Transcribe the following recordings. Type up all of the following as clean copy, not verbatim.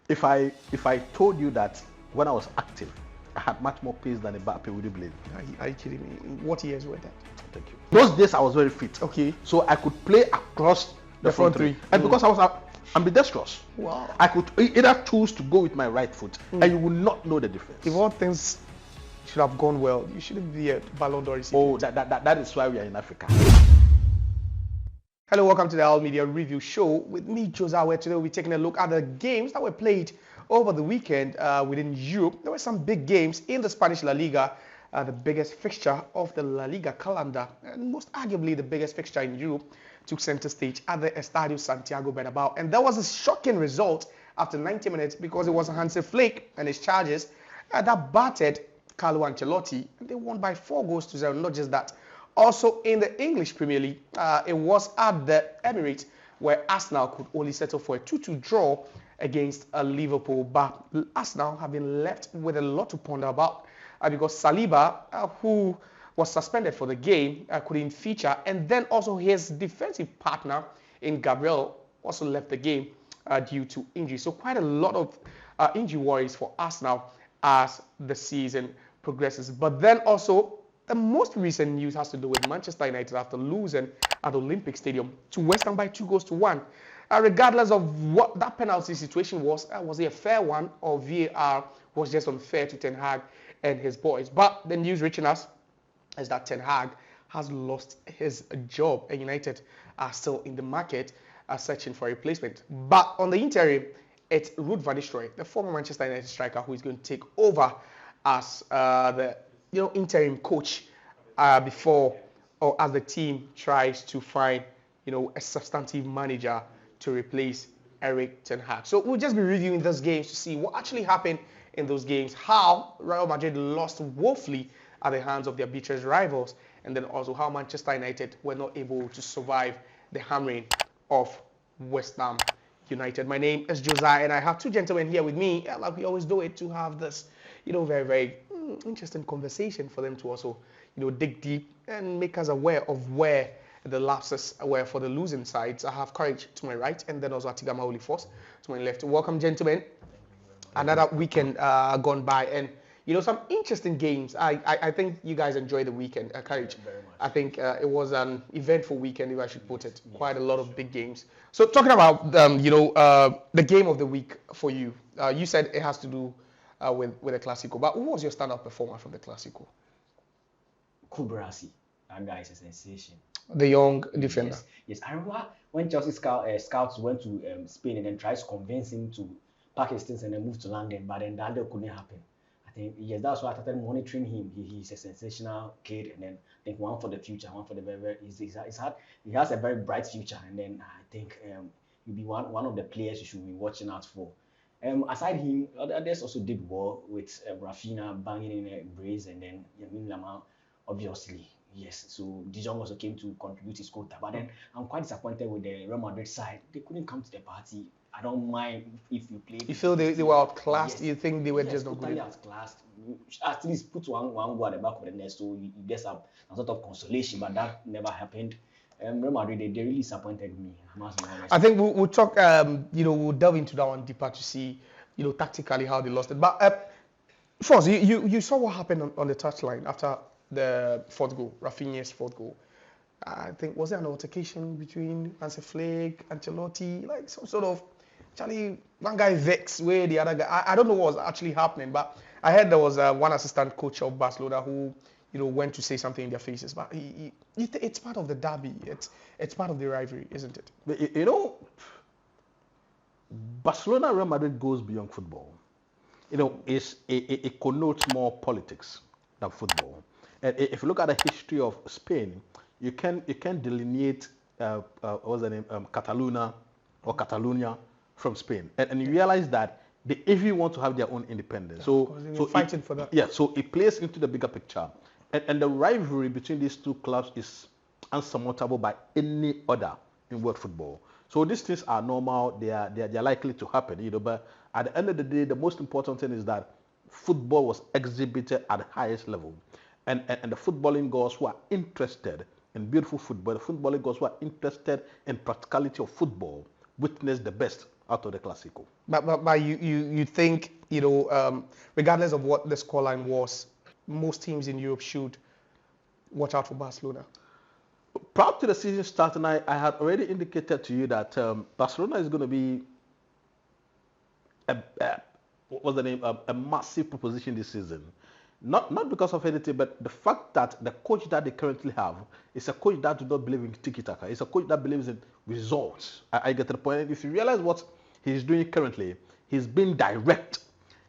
If I told you that when I was active, I had much more pace than Mbappe, would you believe? Are you kidding me? What years were that? Thank you. Those days I was very fit. Okay. So I could play across the front three. And because I was ambidextrous, wow, I could either choose to go with my right foot, and you would not know the difference. If all things should have gone well, you shouldn't be a Ballon d'Or recipient. Oh, that is why we are in Africa. Hello, welcome to the All Media Review Show with me, Josiah, where today we'll be taking a look at the games that were played over the weekend within Europe. There were some big games in the Spanish La Liga, the biggest fixture of the La Liga calendar, and most arguably the biggest fixture in Europe, took center stage at the Estadio Santiago Bernabeu. And there was a shocking result after 90 minutes because it was Hansi Flick and his charges that battered Carlo Ancelotti. And they won by 4-0. Not just that. Also in the English Premier League, it was at the Emirates where Arsenal could only settle for a 2-2 draw against Liverpool. But Arsenal have been left with a lot to ponder about because Saliba, who was suspended for the game, couldn't feature. And then also his defensive partner in Gabriel also left the game due to injury. So quite a lot of injury worries for Arsenal as the season progresses. But then also, the most recent news has to do with Manchester United after losing at Olympic Stadium to West Ham by 2-1. Regardless of what that penalty situation was it a fair one or VAR was just unfair to Ten Hag and his boys? But the news reaching us is that Ten Hag has lost his job and United are still in the market searching for a replacement. But on the interim, it's Ruud van Nistelrooy, the former Manchester United striker, who is going to take over as the interim coach before or as the team tries to find a substantive manager to replace Erik Ten Hag. So we'll just be reviewing those games to see what actually happened in those games, how Real Madrid lost woefully at the hands of their bitter rivals, and then also how Manchester United were not able to survive the hammering of West Ham United. My name is Josiah, and I have two gentlemen here with me, like we always do it, to have this, very, very interesting conversation for them to also, dig deep and make us aware of where the lapses were for the losing sides. I have Courage to my right, and then also Atigama Olifos to my left. Welcome, gentlemen. Another weekend gone by, and some interesting games. I think you guys enjoyed the weekend. Courage. Very much. I think it was an eventful weekend, if I should put it. Quite a lot of big games. So talking about the game of the week for you, you said it has to do with the Clasico. But who was your standout performer from the Clasico? Kubrasi. That guy is a sensation. The young defender. Yes. I remember when Chelsea scouts went to Spain and then tried to convince him to pack his things and then move to London, but then that couldn't happen. I think, yes, that's why I started monitoring him. He's a sensational kid, and then I think one for the future, one for the very, he has a very bright future, and then I think he'll be one of the players you should be watching out for. Aside him, others also did well with Rafinha banging in a brace, and then Yamin Lamar, obviously. Yes, so Dijon also came to contribute his quota, but then I'm quite disappointed with the Real Madrid side. They couldn't come to the party. I don't mind if you play. You feel they were outclassed? Yes. You think they were just not totally good? Outclassed. At least put one goal at the back of the net, so you get some sort of consolation, but that never happened. Real Madrid, they really disappointed me. I must be honest. I think we'll talk. We'll delve into that one deeper to see, tactically how they lost it. But first, you saw what happened on the touchline after the fourth goal, Rafinha's fourth goal. I think, was there an altercation between Hansi Flick, Ancelotti, like some sort of, Charlie, one guy vexed where the other guy, I don't know what was actually happening, but I heard there was one assistant coach of Barcelona who, went to say something in their faces, but it's part of the derby, it's part of the rivalry, isn't it? But, Barcelona Real Madrid goes beyond football. It connotes more politics than football. And if you look at the history of Spain, you can delineate what's the name, Catalonia or Catalonia from Spain, and you realize that they even want to have their own independence. So fighting for that. Yeah, so it plays into the bigger picture, and the rivalry between these two clubs is unsurmountable by any other in world football. So these things are normal. They are likely to happen, But at the end of the day, the most important thing is that football was exhibited at the highest level. And the footballing gods who are interested in beautiful football, the footballing gods who are interested in practicality of football, witness the best out of the Clasico. But you think, regardless of what the scoreline was, most teams in Europe should watch out for Barcelona? Prior to the season starting, I had already indicated to you that Barcelona is going to be a massive proposition this season. Not because of anything, but the fact that the coach that they currently have is a coach that does not believe in tiki-taka. It's a coach that believes in results. I get to the point. If you realize what he's doing currently, he's being direct.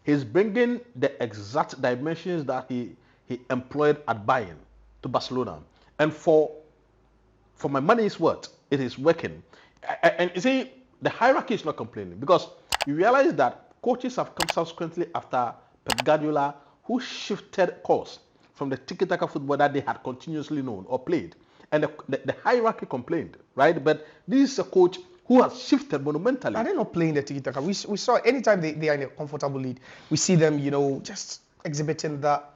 He's bringing the exact dimensions that he employed at Bayern to Barcelona. And for my money's worth, it is working. And you see, the hierarchy is not complaining, because you realize that coaches have come subsequently after Pep Guardiola, who shifted course from the tiki-taka football that they had continuously known or played. And the hierarchy complained, right? But this is a coach who has shifted monumentally. Are they not playing the tiki-taka? We saw anytime they are in a comfortable lead, we see them, just exhibiting that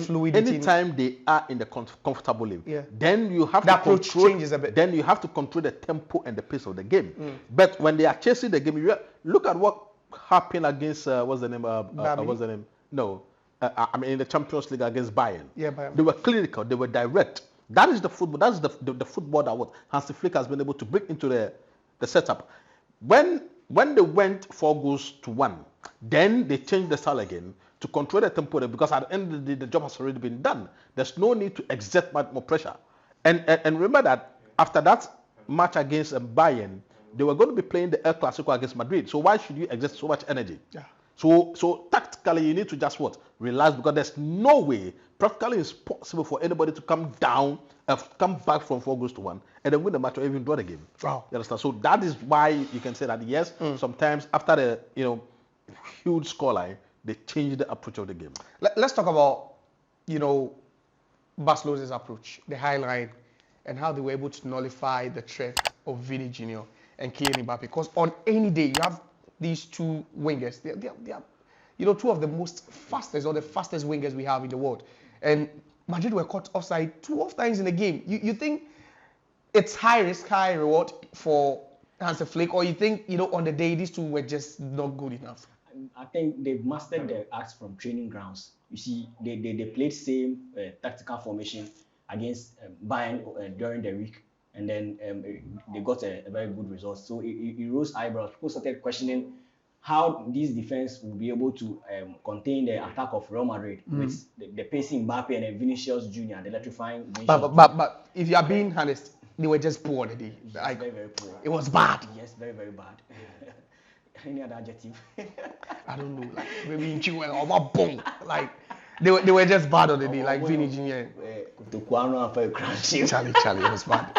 fluidity. Anytime they are in the comfortable league, yeah. then you have the approach changes a bit. Then you have to control the tempo and the pace of the game. But when they are chasing the game, look at what happened against what's the name? No. In the Champions League against Bayern. Yeah, Bayern. They were clinical, they were direct. That is the football. That's the football that Hansi Flick has been able to bring into the setup. When they went 4-1, then they changed the style again to control the tempo, because at the end of the day, the job has already been done. There's no need to exert much more pressure. And remember that after that match against Bayern, they were going to be playing the El Clasico against Madrid. So why should you exert so much energy? Yeah. So tactically, you need to just relax, because there's no way, practically it's possible for anybody to come back from 4-1 and then win the match or even draw the game. Wow. You understand? So that is why you can say that yes, sometimes after the huge scoreline, they change the approach of the game. Let's talk about Barcelona's approach, the highline, and how they were able to nullify the threat of Vini Jr. and Kylian Mbappe. Because on any day you have these two wingers. They are two of the fastest wingers we have in the world. And Madrid were caught offside 2 times in the game. You think it's high risk, high reward for Hansi Flick, or you think, on the day these two were just not good enough? I think they've mastered the acts from training grounds. You see, they played same tactical formation against Bayern during the week. And then they got a very good result. So it rose eyebrows. People started questioning how this defense will be able to contain the attack of Real Madrid with the pacing Mbappe and then Vinicius Jr., the electrifying Vinicius. But if you are being honest, they were just poor today. Yes, very, very poor. It was bad. Yes, very, very bad. Any other adjective? I don't know. Like maybe in Chile or what boom. Like they were just bad on the day, like Vini Jr. Charlie, it was bad.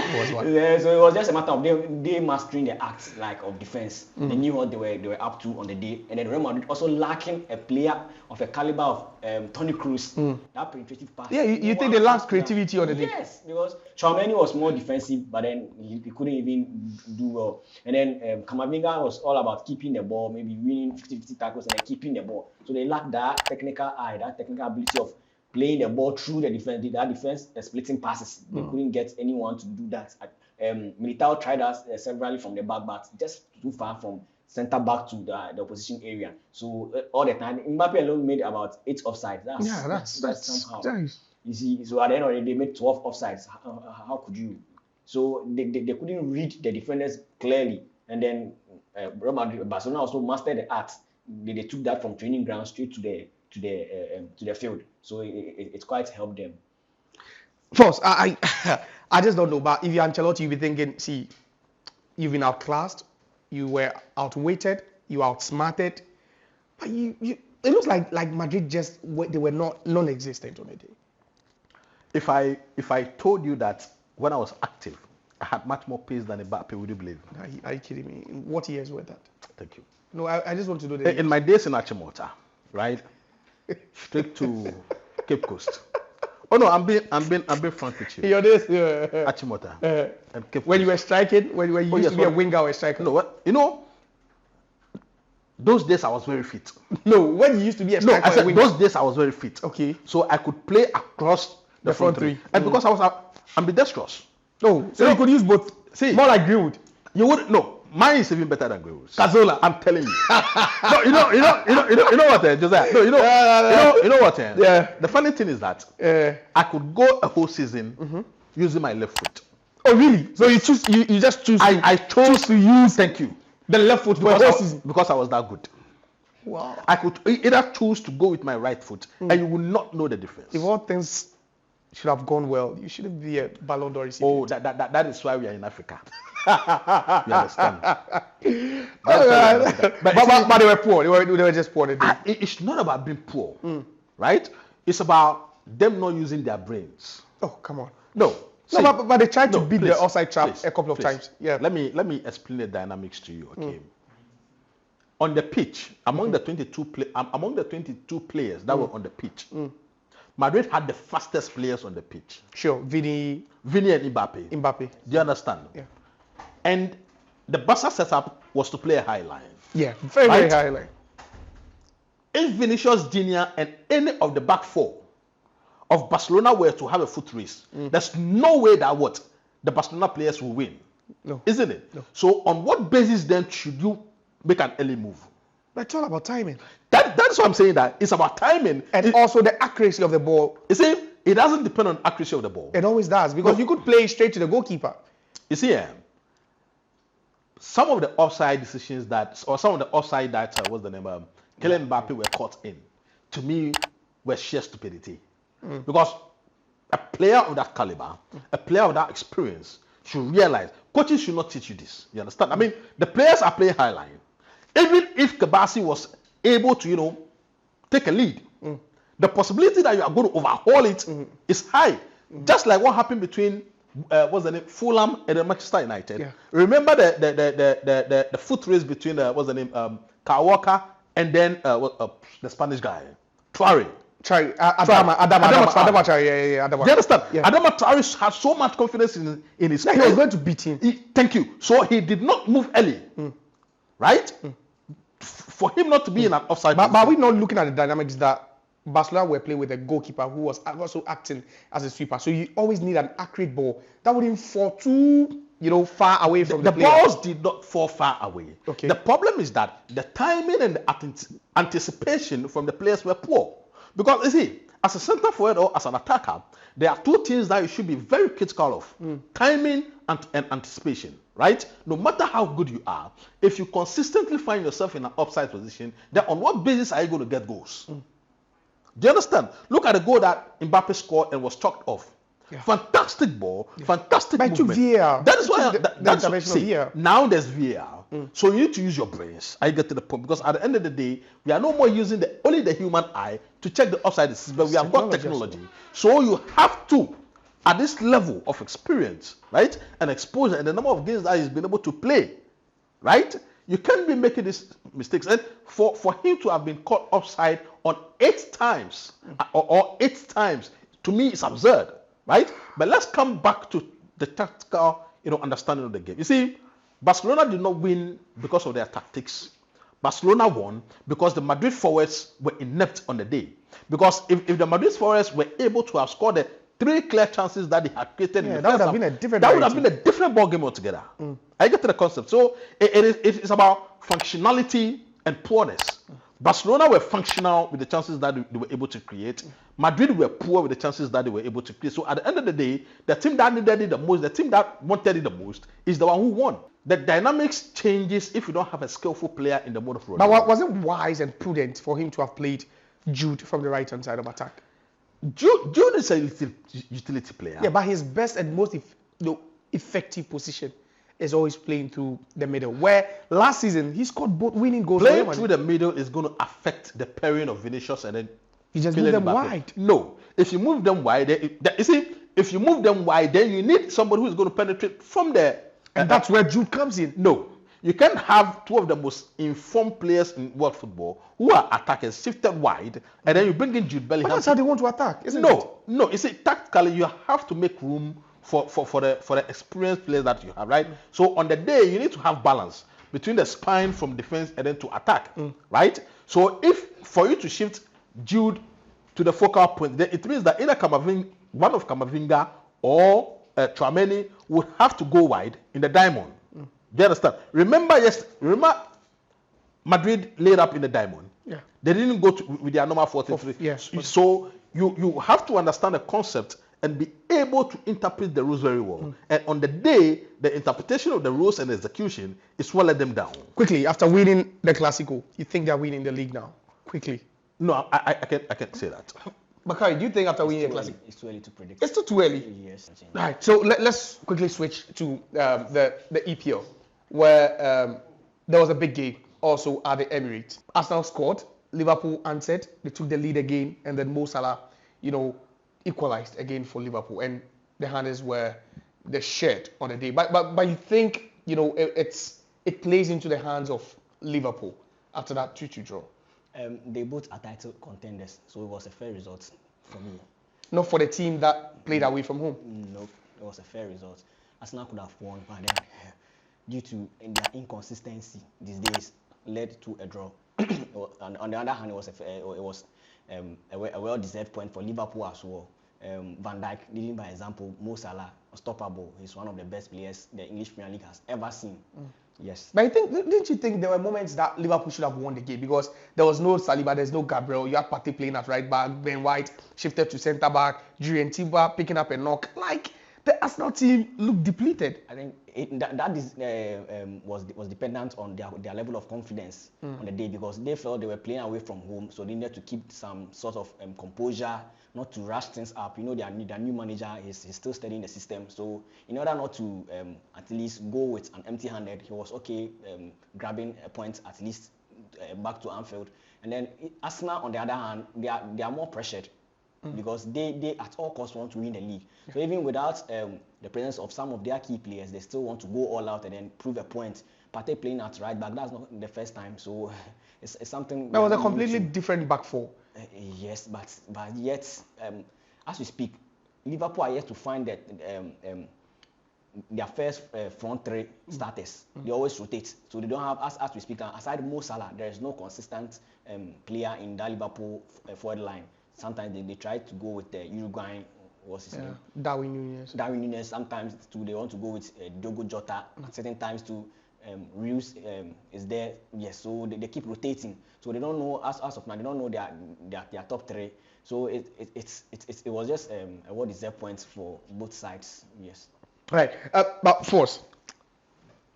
Yeah, so it was just a matter of they mastering the acts of defense. They knew what they were up to on the day, and then Real Madrid also lacking a player of a caliber of Toni Kroos. That penetrative pass. Yeah, you think they lacked creativity on the day? Yes, because Tchouaméni was more defensive, but then he couldn't even do well. And then Camavinga was all about keeping the ball, maybe winning 50-50 tackles and then keeping the ball. So they lacked that technical eye, that technical ability of playing the ball through the defense. That defense, splitting passes. They couldn't get anyone to do that. Militao tried us severally from the back, but just too far from center back to the opposition area. So all the time, Mbappe alone made about 8 offsides. That's somehow. You see, so at the end of the day, they made 12 offsides. How could you? So they couldn't read the defenders clearly. And then Barcelona also mastered the art. They took that from training ground straight to the field. So it quite helped them. First, I just don't know. But if you're Ancelotti, you'll be thinking, see, you've been outclassed, you were outweighted, you were outsmarted. But it looks like Madrid they were non-existent on the day. If I told you that when I was active, I had much more pace than Mbappe, would you believe? Are you kidding me? In what years were that? Thank you. No, I just want to know the in my days in Achimota, right? Straight to Cape Coast. Oh no, I'm being frank with you. Your days, Achimota and Cape when Coast. You were striking, when you used to be a winger or a striker. No, what? Those days I was very fit. No, when you used to be a striker. No, I said those days I was very fit. Okay. So I could play across the front three. And because I was ambidextrous. No, so you could use both. See, more like Greenwood. You would no. Mine is even better than Guerrero's. Cazorla. I'm telling you. No, you know what, Josiah? No, you know what? Yeah. The funny thing is that I could go a whole season using my left foot. Oh, really? So you just choose. I chose to use. Thank you. The left foot for a whole season because I was that good. Wow. I could either choose to go with my right foot, and you will not know the difference. If all things should have gone well, you shouldn't be a Ballon d'Or recipient. Oh, that is why we are in Africa. You understand? But they were poor. They were just poor. It's not about being poor, right? It's about them not using their brains. Oh, come on. No. But they tried to beat the offside trap a couple of times. Yeah. Let me explain the dynamics to you. Okay. On the pitch, among the 22 players that were on the pitch, Madrid had the fastest players on the pitch. Sure, Vini and Mbappe. Do you understand? Yeah. And the Barca setup was to play a high line. Yeah, very high line. If Vinicius Jr. and any of the back four of Barcelona were to have a foot race, there's no way that the Barcelona players will win. No. Isn't it? No. So on what basis then should you make an early move? But it's all about timing. That's what I'm saying, that it's about timing. And also the accuracy of the ball. You see, it doesn't depend on accuracy of the ball. It always does, because you could play straight to the goalkeeper. You see, some of the offside decisions some of the offside that, what's the name, Kylian Mbappe were caught in, to me, were sheer stupidity. Because a player of that caliber, a player of that experience, should realize, coaches should not teach you this. You understand? I mean, the players are playing high line. Even if Kabasi was able to, take a lead, the possibility that you are going to overhaul it is high. Just like what happened between Fulham and Manchester United. Yeah. Remember the foot race between Kyle Walker and then the Spanish guy, Traore. Adama Traore. Yeah. Do you understand? Yeah. Adama Traore had so much confidence in his play. He was going to beat him. Thank you. So he did not move early, right? For him not to be in an offside. But are we not looking at the dynamics that Barcelona were playing with a goalkeeper who was also acting as a sweeper? So you always need an accurate ball that wouldn't fall too, far away from the player. Balls did not fall far away. Okay. The problem is that the timing and the anticipation from the players were poor. Because, you see, as a centre forward or as an attacker, there are two things that you should be very critical of. Timing and anticipation, right? No matter how good you are, if you consistently find yourself in an offside position, then on what basis are you going to get goals? Do you understand? Look at the goal that Mbappe scored and was chalked off. Yeah. Fantastic ball, fantastic movement. VAR. That is why that's VAR. Now there's VAR. So you need to use your brains. I get to the point, because at the end of the day, we are no more using only the human eye to check the offside decision, but we have got technology. So you have to, at this level of experience, right, and exposure, and the number of games that he's been able to play, right, you can't be making these mistakes. And for him to have been caught offside on 8 times, or 8 times, to me, it's absurd, right? But let's come back to the tactical, understanding of the game. You see, Barcelona did not win because of their tactics. Barcelona won because the Madrid forwards were inept on the day. Because if the Madrid forwards were able to have scored the 3 clear chances that they had created, that would have been a different. That would have been a different ball game altogether. I get to the concept. So it's about functionality and poorness. Barcelona were functional with the chances that they were able to create. Madrid were poor with the chances that they were able to create. So at the end of the day, the team that needed it the most, the team that wanted it the most, is the one who won. The dynamics changes if you don't have a skillful player in the mode of running. But was it wise and prudent for him to have played Jude from the right-hand side of attack? Jude is a utility player. Yeah, but his best and most effective position is always playing through the middle. Where last season, he scored both winning goals. Playing through the middle is going to affect the pairing of Vinicius and then you just move them wide. No. If you move them wide, if you move them wide, then you need somebody who is going to penetrate from there. And that's where Jude comes in. No. You can't have 2 of the most informed players in world football who are attackers shifted wide, and then you bring in Jude Bellingham. But that's how they want to attack, isn't it? No. You see, tactically, you have to make room for the experienced players that you have, right? So on the day, you need to have balance between the spine from defense and then to attack, right? So if for you to shift Jude to the focal point, then it means that either one of Camavinga or Tchouaméni would have to go wide in the diamond. Do you understand? Remember Madrid laid up in the diamond. Yeah. They didn't go with their normal 4-3. Yes. So you have to understand the concept and be able to interpret the rules very well. And on the day, the interpretation of the rules and execution is what let them down. Quickly, after winning the Clasico, you think they're winning the league now? Quickly. No, I can't say that. Bakari, do you think after winning the Clasico? It's too early to predict. It's still too early. Yes. Right. So let's quickly switch to the EPL, where there was a big game also at the Emirates. Arsenal scored, Liverpool answered, they took the lead again, and then Mo Salah, equalized again for Liverpool, and the handles were the shared on the day. But you think it plays into the hands of Liverpool after that 2-2 draw? They both are title contenders, so it was a fair result for me. Not for the team that played away from home. No, it was a fair result. Arsenal could have won, but then due to their inconsistency these days, led to a draw. And on the other hand, it was a well-deserved point for Liverpool as well. Van Dijk, leading by example, Mo Salah, unstoppable. He's one of the best players the English Premier League has ever seen. Yes. But didn't you think there were moments that Liverpool should have won the game? Because there was no Saliba, there's no Gabriel, you had Partey playing at right back, Ben White shifted to centre back, Jurien Timber picking up a knock. Like, the Arsenal team looked depleted. I think was dependent on their level of confidence on the day, because they felt they were playing away from home, so they needed to keep some sort of composure, not to rush things up. Their new manager is still studying the system, so in order not to at least go with an empty-handed, he was okay grabbing a point at least back to Anfield. And then Arsenal, on the other hand, they are more pressured. Because they at all costs want to win the league. So even without the presence of some of their key players, they still want to go all out and then prove a point. Partey playing at right back, that's not the first time. So it's something. That was a completely different back four. Yes, but yet, as we speak, Liverpool are yet to find that their first front three starters. They always rotate, so they don't have, as we speak, aside Mo Salah, there is no consistent player in that Liverpool forward line. Sometimes they try to go with the Uruguayan, what's his name? Darwin Núñez. Sometimes they want to go with Diogo Jota. At certain times Rios is there. Yes, so they keep rotating. So they don't know, as of now, they don't know their top three. So it was just a well-deserved point for both sides. Yes. Right. But first,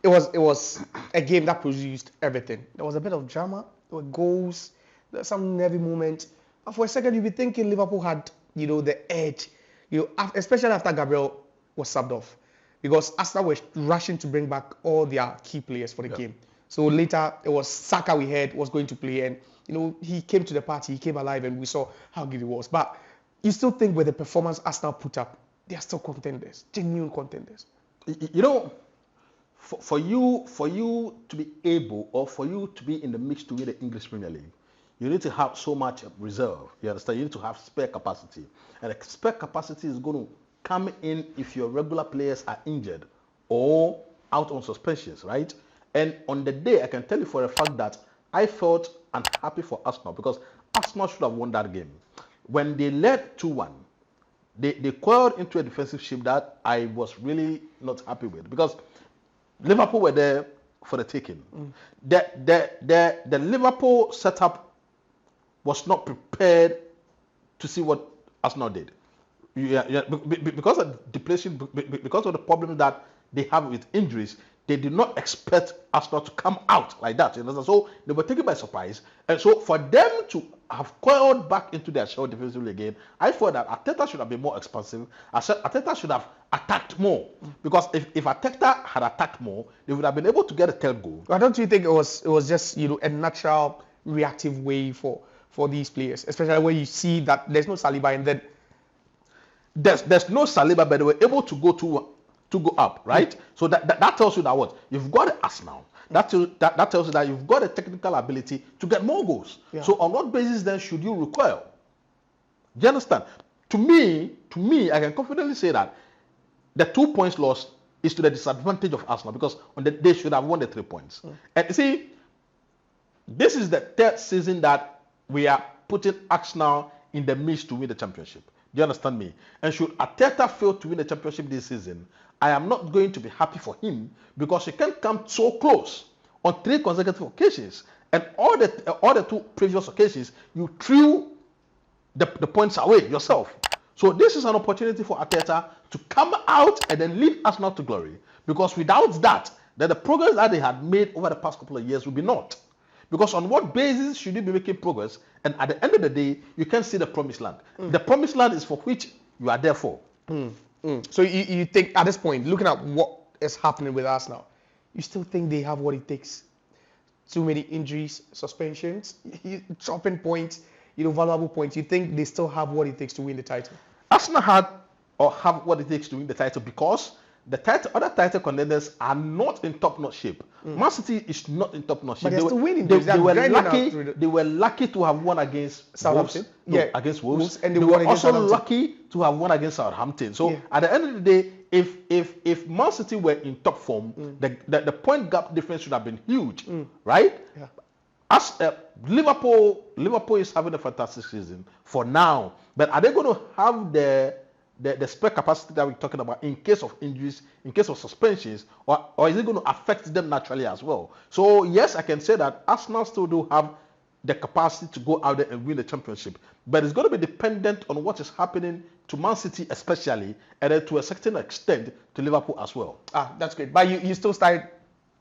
it was a game that produced everything. There was a bit of drama. There were goals. There was some nervy moment. For a second, you'd be thinking Liverpool had, the edge, especially after Gabriel was subbed off, because Arsenal were rushing to bring back all their key players for the game. So later, it was Saka we heard was going to play, and he came to the party, he came alive, and we saw how good he was. But you still think with the performance Arsenal put up, they are still contenders, genuine contenders. For you to be able, or for you to be in the mix to win the English Premier League, you need to have so much reserve. You understand? You need to have spare capacity. And the spare capacity is going to come in if your regular players are injured or out on suspensions, right? And on the day, I can tell you for a fact that I felt unhappy for Arsenal, because Arsenal should have won that game. When they led 2-1, they coiled into a defensive shift that I was really not happy with, because Liverpool were there for the taking. The Liverpool setup was not prepared to see what Arsenal did. Because of depletion, because of the problem that they have with injuries, they did not expect Arsenal to come out like that. So they were taken by surprise. And so for them to have coiled back into their shell defensively again, I thought that Arteta should have been more expansive. Arteta should have attacked more. Because if Arteta had attacked more, they would have been able to get a third goal. Why don't you think it was just a natural reactive way for these players, especially when you see that there's no Saliba, and then there's no Saliba, but they were able to go up, right? So that tells you that what you've got Arsenal. That tells you that you've got a technical ability to get more goals. Yeah. So on what basis then should you recoil? Do you understand? To me, I can confidently say that the 2 points lost is to the disadvantage of Arsenal, because they should have won the 3 points. And you see, this is the third season that we are putting Arsenal in the mix to win the championship. Do you understand me? And should Arteta fail to win the championship this season, I am not going to be happy for him because you can't come so close on 3 consecutive occasions, and all the 2 previous occasions you threw the points away yourself. So this is an opportunity for Arteta to come out and then lead Arsenal to glory, because without that, then the progress that they had made over the past couple of years will be naught. Because on what basis should you be making progress? And at the end of the day, you can't see the promised land. The promised land is for which you are there for. So you think at this point, looking at what is happening with Arsenal, you still think they have what it takes? Too many injuries, suspensions, chopping points, valuable points. You think they still have what it takes to win the title? Arsenal have what it takes to win the title, because the other title contenders are not in top-notch shape. Man City is not in top-notch shape. But they're still winning. They were lucky to have won against Southampton. Wolves. Against Wolves. And they were also lucky to have won against Southampton. So at the end of the day, if Man City were in top form, the point gap difference should have been huge, right? Yeah. As Liverpool is having a fantastic season for now, but are they going to have the spare capacity that we're talking about in case of injuries, in case of suspensions, or is it going to affect them naturally as well? So yes, I can say that Arsenal still do have the capacity to go out there and win the championship, but it's going to be dependent on what is happening to Man City especially, and then to a certain extent to Liverpool as well. That's great. But you still started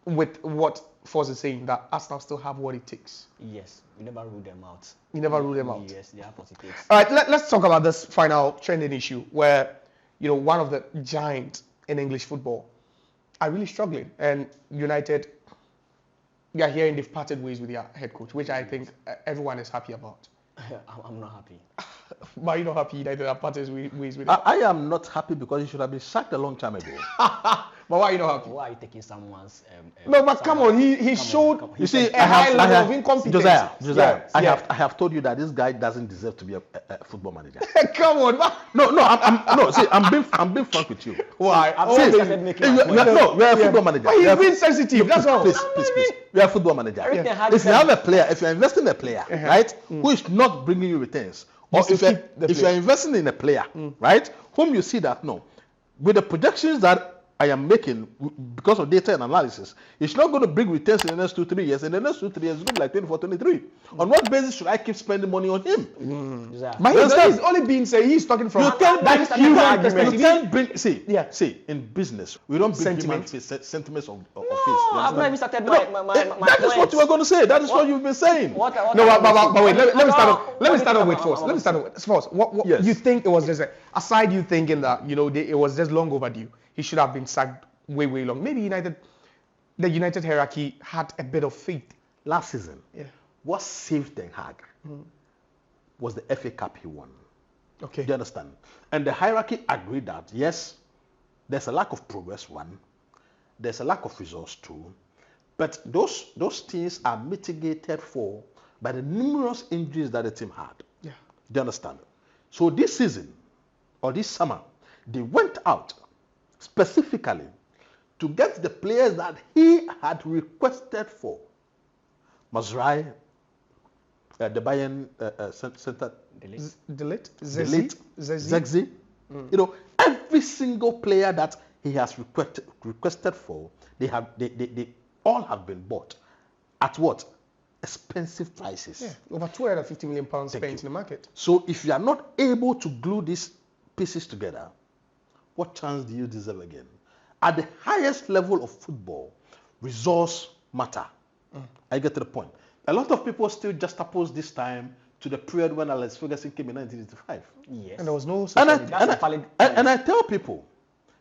with what Foz is saying, that Arsenal still have what it takes. Yes, we never rule them out. You never rule them out. Yes, they have what it takes. All right, let's talk about this final trending issue where, one of the giants in English football are really struggling, and United, we are hearing they've parted ways with their head coach, which I think everyone is happy about. I'm not happy. But you're not happy United have parted ways with I am not happy because he should have been sacked a long time ago. But why are you not happy? Why are you taking someone's... no, but come on, he showed You see, a high level of incompetence. Josiah, I have told you that this guy doesn't deserve to be a football manager. Come on, I'm being frank with you. Why? You're a football manager. But he's being sensitive, that's all. Please. You're a football manager. If you have a player, if you're investing in a player, right, who is not bringing you returns, or if you're investing in a player, right, whom you see that, no, with the projections that I am making because of data and analysis, it's not going to bring returns in the next 2-3 years. In the next 2-3 years, it's going to be like 24-23. On what basis should I keep spending money on him? But he's only being said, he's talking from that human argument. You can't bring, see, in business, we don't bring sentiments of face. I've not even started my that is what you were going to say. That is what you've been saying. But wait, let me start off with first. What you think it was just, aside you thinking that, it was just long overdue. He should have been sacked way long. Maybe the United hierarchy had a bit of faith. Last season, what saved Ten Hag was the FA Cup he won. Okay. Do you understand? And the hierarchy agreed that, yes, there's a lack of progress, one. There's a lack of results, two. But those things are mitigated for by the numerous injuries that the team had. Yeah. Do you understand? So this season, or this summer, they went out specifically to get the players that he had requested for. Mazraoui, the Bayern center, Zexi. Every single player that he has requested for, they all have been bought at what? Expensive prices. Yeah, over £250 million spent in the market. So if you are not able to glue these pieces together, what chance do you deserve again? At the highest level of football, results matter. I get to the point. A lot of people still juxtapose this time to the period when Alex Ferguson came in 1985. Yes. And there was no... And I tell people,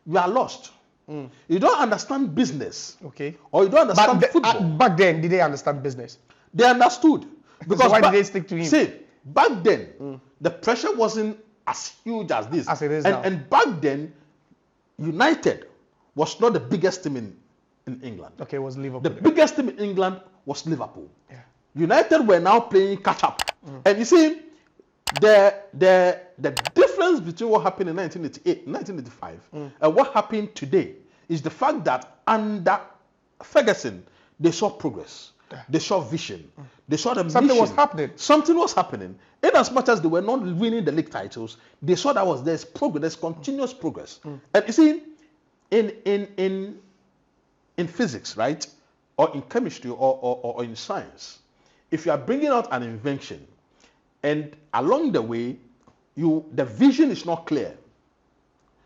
you are lost. You don't understand business. Okay. Or you don't understand football. Back then, did they understand business? They understood. Because so why did they stick to him? See, back then, the pressure wasn't as huge as this. As it is now. And back then, United was not the biggest team in England. Okay, it was Liverpool. The biggest team in England was Liverpool. Yeah. United were now playing catch up. And you see, the difference between what happened in 1988, 1985 and what happened today is the fact that under Ferguson, they saw progress. They saw vision. They saw the mission. Something was happening. In as much as they were not winning the league titles, they saw that there's progress, there's continuous progress. And you see, in physics, right, or in chemistry or in science, if you are bringing out an invention and along the way the vision is not clear,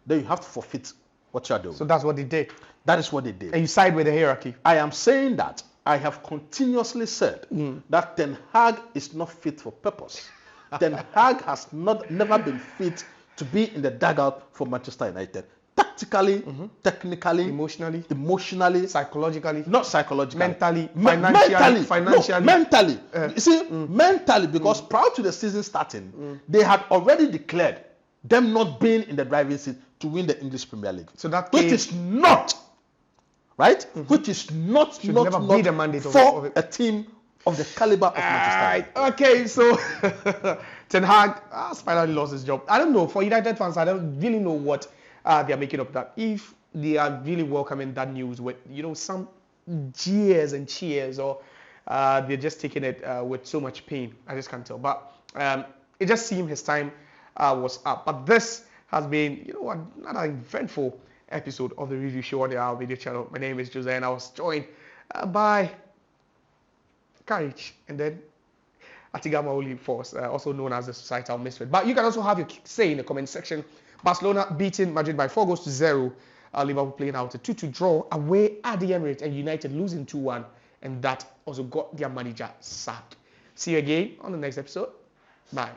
then you have to forfeit what you are doing. So that's what they did. That is what they did. And you side with the hierarchy. I am saying that I have continuously said that Ten Hag is not fit for purpose. Ten Hag has never been fit to be in the dugout for Manchester United. Tactically, technically, emotionally, psychologically, not psychologically, mentally, financially. Mentally. You see, mentally, because prior to the season starting, they had already declared them not being in the driving seat to win the English Premier League. So that which is not right, which is not be the mandate for a team of the caliber of Manchester. Okay, so Ten Hag has finally lost his job. I don't know, for United fans, I don't really know what they are making of that. If they are really welcoming that news with, some jeers and cheers, or they're just taking it with so much pain, I just can't tell. But it just seemed his time was up. But this has been, another eventful episode of the review show on the Our Video channel. My name is Jose, and I was joined by Courage, and then Atigama Oli Force, also known as the Societal Misfit. But you can also have your say in the comment section. Barcelona beating Madrid by 4-0. Liverpool playing out a 2-2 draw away at the Emirates, and United losing 2-1, and that also got their manager sacked. See you again on the next episode. Bye.